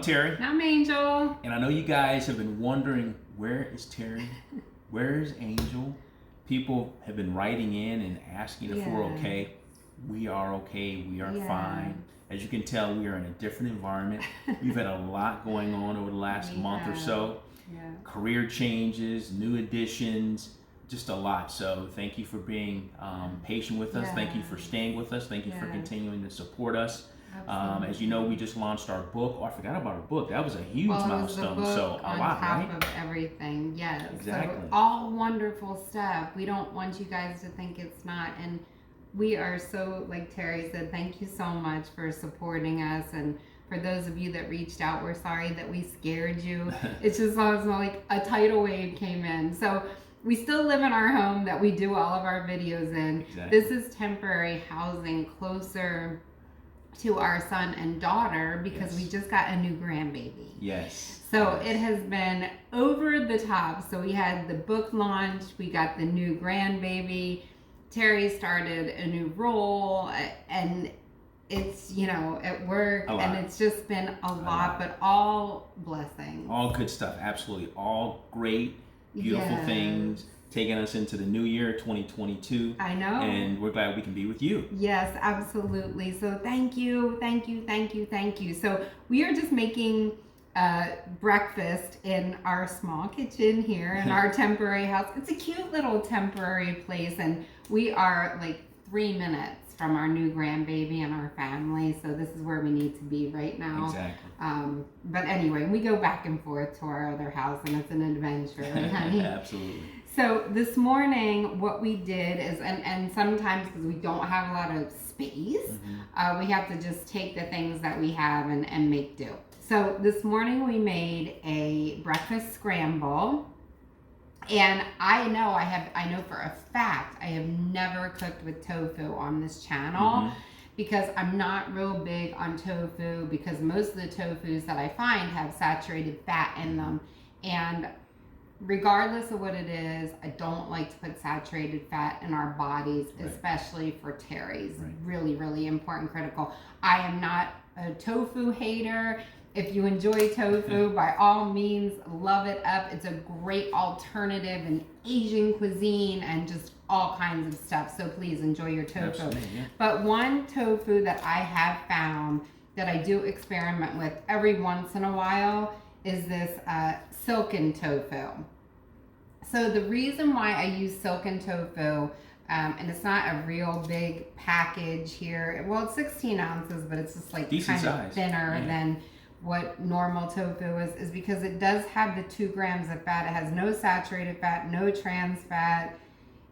Terry. I'm Angel. And I know you guys have been wondering, where is Terry? Where is Angel? People have been writing in and asking if we're okay. We are okay. We are fine. As you can tell, we are in a different environment. We've had a lot going on over the last month or so. Career changes, new additions, just a lot. So thank you for being patient with us. Thank you for staying with us. Thank you for continuing to support us. As you know, we just launched our book. Oh, I forgot about our book. That was a huge milestone. So a lot, right? On top of everything, yes. Exactly. So all wonderful stuff. We don't want you guys to think it's not. And we are so, like Terry said, thank you so much for supporting us. And for those of you that reached out, we're sorry that we scared you. It's just like a tidal wave came in. So we still live in our home that we do all of our videos in. Exactly. This is temporary housing closer to our son and daughter because we just got a new grandbaby. Yes. So it has been over the top. So we had the book launch, we got the new grandbaby, Terry started a new role, and it's, at work, and it's just been a lot, but all blessings. All good stuff, absolutely. All great, beautiful things. Taking us into the new year, 2022. I know. And we're glad we can be with you. Yes, absolutely. So thank you. So we are just making breakfast in our small kitchen here in our temporary house. It's a cute little temporary place, and we are like 3 minutes from our new grandbaby and our family. So this is where we need to be right now. Exactly. But anyway, we go back and forth to our other house, and it's an adventure, right, honey? Absolutely. So this morning, what we did is, and sometimes because we don't have a lot of space, we have to just take the things that we have and make do. So this morning we made a breakfast scramble, and I know for a fact I have never cooked with tofu on this channel because I'm not real big on tofu, because most of the tofus that I find have saturated fat in them, and regardless of what it is, I don't like to put saturated fat in our bodies, especially for Terry's. Really, really important, critical. I am not a tofu hater. If you enjoy tofu, by all means, love it up. It's a great alternative in Asian cuisine and just all kinds of stuff. So please enjoy your tofu. But one tofu that I have found that I do experiment with every once in a while is this silken tofu. So the reason why I use silken tofu, and it's not a real big package here. Well, it's 16 ounces, but it's just like decent kind size. Of thinner than what normal tofu is because it does have the 2 grams of fat. It has no saturated fat, no trans fat,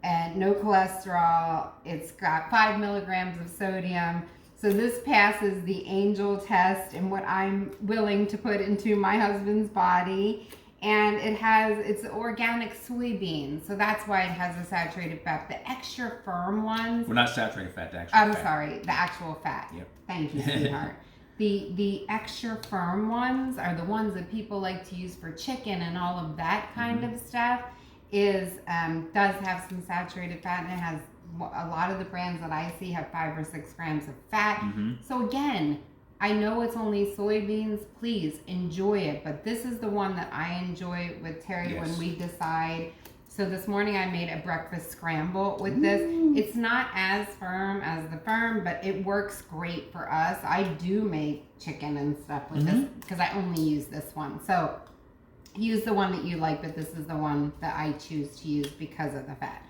and no cholesterol. It's got 5 milligrams of sodium. So this passes the Angel test and what I'm willing to put into my husband's body. And it's organic soybeans. So that's why it has a saturated fat. The extra firm ones. We're not saturated fat, the actual fat. I'm sorry, the actual fat. Yep. Thank you, sweetheart. The extra firm ones are the ones that people like to use for chicken and all of that kind of stuff. Does have some saturated fat, and it has a lot of the brands that I see have 5 or 6 grams of fat. So again, I know it's only soybeans. Please enjoy it, but this is the one that I enjoy with Terry when we decide. So this morning I made a breakfast scramble with this. It's not as firm as the firm, but it works great for us. I do make chicken and stuff with this because I only use this one. So use the one that you like, but this is the one that I choose to use because of the fat.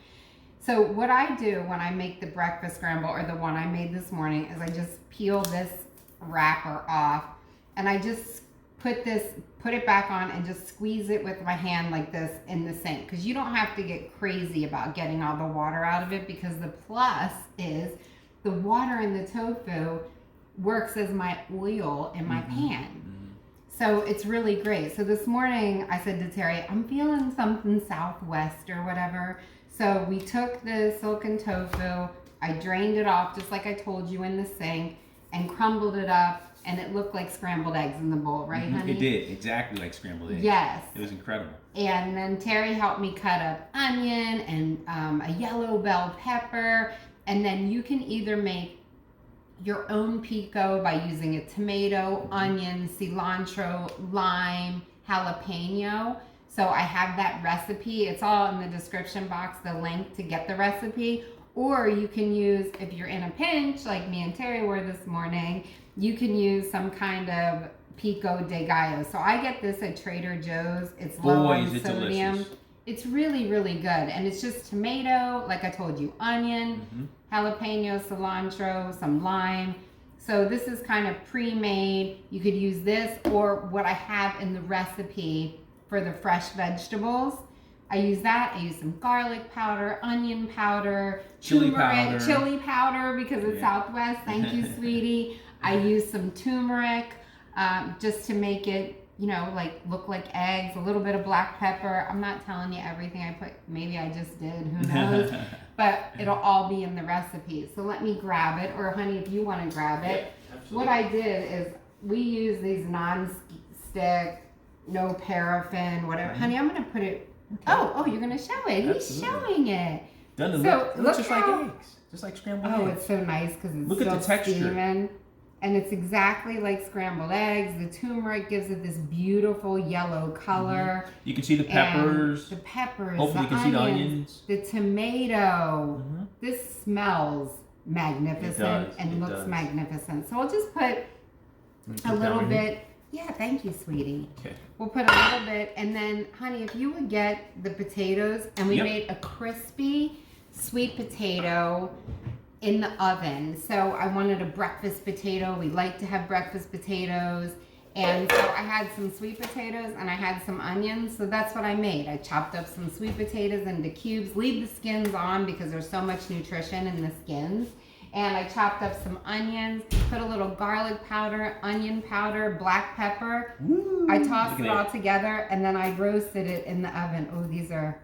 So what I do when I make the breakfast scramble, or the one I made this morning, is I just peel this wrapper off, and I just put it back on and just squeeze it with my hand like this in the sink, because you don't have to get crazy about getting all the water out of it, because the plus is the water in the tofu works as my oil in my pan. So it's really great. So this morning I said to Terry, I'm feeling something Southwest or whatever. So we took the silken tofu, I drained it off just like I told you in the sink, and crumbled it up, and it looked like scrambled eggs in the bowl, right, honey? It did, exactly like scrambled eggs. Yes. It was incredible. And then Terry helped me cut up onion and a yellow bell pepper, and then you can either make your own pico by using a tomato, onion, cilantro, lime, jalapeno. So I have that recipe. It's all in the description box, the link to get the recipe. Or you can use, if you're in a pinch, like me and Terry were this morning, you can use some kind of pico de gallo. So I get this at Trader Joe's. It's low in sodium. Delicious. It's really, really good. And it's just tomato, like I told you, onion, jalapeno, cilantro, some lime. So this is kind of pre-made. You could use this or what I have in the recipe for the fresh vegetables. I use that. I use some garlic powder, onion powder, chili powder because it's Southwest. Thank you, sweetie. I use some turmeric just to make it, like look like eggs, a little bit of black pepper. I'm not telling you everything I put. Maybe I just did. Who knows? But it'll all be in the recipe. So let me grab it. Or, honey, if you want to grab it. Yeah, what I did is we use these non-stick, no paraffin, whatever. Honey, I'm going to put it. Okay. Oh, you're going to show it. He's showing it. Doesn't it looks just like eggs. Just like scrambled eggs. Oh, it's so nice because it's look at the texture. Steaming. And it's exactly like scrambled eggs. The turmeric gives it this beautiful yellow color. You can see the peppers. The peppers. Hopefully you can see the onions. The tomato. This smells magnificent and looks magnificent. So we'll just put a little bit. Yeah, thank you, sweetie. Okay. We'll put a little bit. And then, honey, if you would get the potatoes, and we made a crispy sweet potato in the oven. So I wanted a breakfast potato. We like to have breakfast potatoes. And so I had some sweet potatoes and I had some onions. So that's what I made. I chopped up some sweet potatoes into cubes. Leave the skins on because there's so much nutrition in the skins. And I chopped up some onions, put a little garlic powder, onion powder, black pepper. Ooh, I tossed it all together and then I roasted it in the oven. Oh, these are...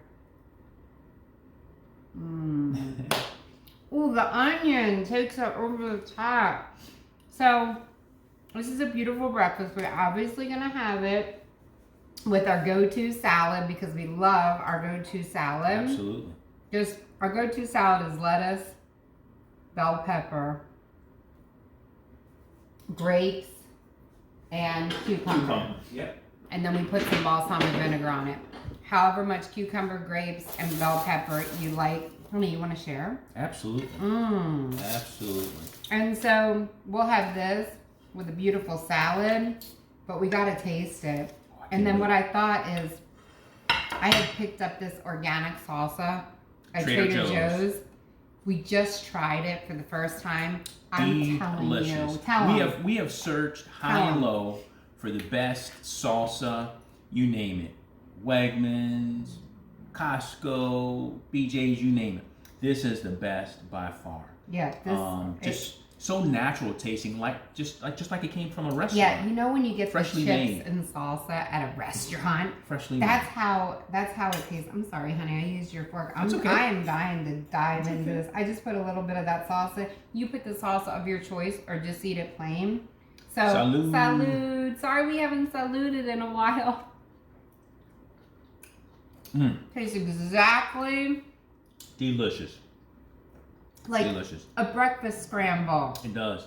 Ooh, the onion takes it over the top. So, this is a beautiful breakfast. We're obviously going to have it with our go-to salad because we love our go-to salad. Absolutely. Just, our go-to salad is lettuce, bell pepper, grapes, and cucumber. Yep. And then we put some balsamic vinegar on it. However much cucumber, grapes, and bell pepper you like. Honey, you want to share? Absolutely. Absolutely. And so we'll have this with a beautiful salad, but we got to taste it. And then what I thought is I had picked up this organic salsa at Trader Joe's. We just tried it for the first time. I'm telling you. We have searched high and low for the best salsa, you name it. Wegmans, Costco, BJ's, you name it. This is the best by far. Yeah, just so natural tasting, just like it came from a restaurant. Yeah, you know when you get freshly the chips made. and salsa at a restaurant, freshly that's made. how it tastes. I'm sorry, honey, I used your fork. That's okay. I am dying to dive into this. I just put a little bit of that salsa. You put the salsa of your choice, or just eat it plain. So salud. Sorry, we haven't saluted in a while. Tastes exactly delicious. Like delicious. A breakfast scramble. It does.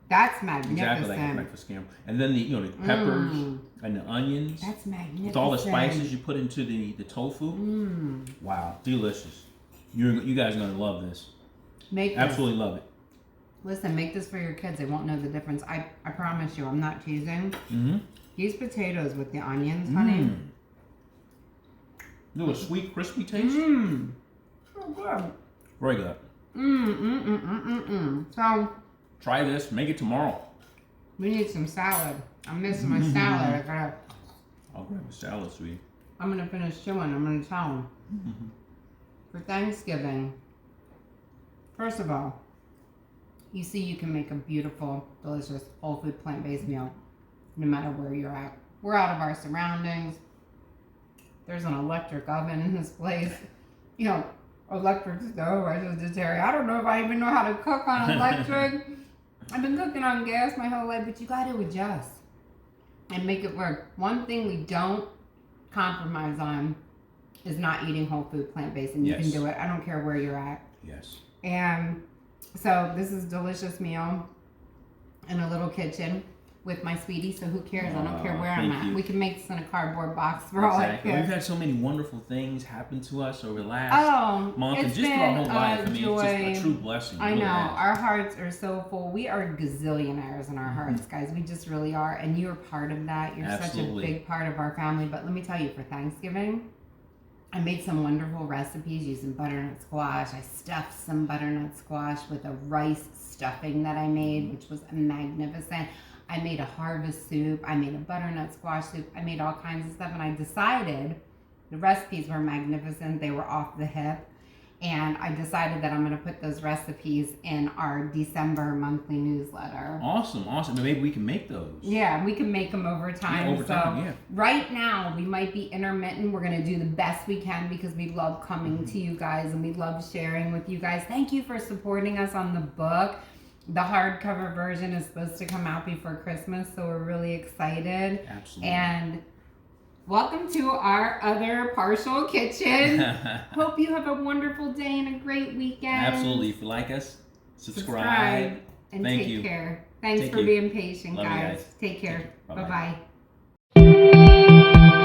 That's magnificent. Exactly like a breakfast scramble. And then the peppers and the onions. That's magnificent. With all the spices you put into the tofu. Wow, delicious. You guys are gonna love this. Absolutely love it. Listen, make this for your kids. They won't know the difference. I promise you, I'm not teasing. These potatoes with the onions, honey. A sweet, crispy taste. So good. Very good. So try this. Make it tomorrow. We need some salad. I'm missing my salad. I'll grab a salad, sweetie. I'm gonna finish chewing. I'm gonna tell them. For Thanksgiving, first of all, you see you can make a beautiful, delicious, whole food, plant-based meal, no matter where you're at. We're out of our surroundings. There's an electric oven in this place. Electric stove. I just did Terry. I don't know if I even know how to cook on electric. I've been cooking on gas my whole life, but you got to adjust and make it work. One thing we don't compromise on is not eating whole food, plant-based, and you can do it. I don't care where you're at. Yes. And so this is a delicious meal. in a little kitchen with my sweetie, so who cares? I don't care where I'm thank at. you. We can make this in a cardboard box for all I care. We've had so many wonderful things happen to us over the last month and it's just through our whole life. I mean, joy. it's just a true blessing. I really know. has. Our hearts are so full. We are gazillionaires in our hearts, guys. We just really are. And you're part of that. You're Absolutely. such a big part of our family. But let me tell you, for Thanksgiving, I made some wonderful recipes using butternut squash. I stuffed some butternut squash with a rice stuffing that I made, which was magnificent. I made a harvest soup. I made a butternut squash soup. I made all kinds of stuff. And I decided the recipes were magnificent. They were off the hip. And I decided that I'm going to put those recipes in our December monthly newsletter. Awesome. Maybe we can make those. Yeah, we can make them over time. Yeah, over time, yeah. Right now, we might be intermittent. We're going to do the best we can because we love coming to you guys and we love sharing with you guys. Thank you for supporting us on the book. The hardcover version is supposed to come out before Christmas, so we're really excited. Absolutely. And welcome to our other partial kitchen. Hope you have a wonderful day and a great weekend. Absolutely. If you like us, subscribe. And Thank take you. care. Thanks Take for care. being patient, Love you guys. guys. Take care. Bye-bye. Bye-bye.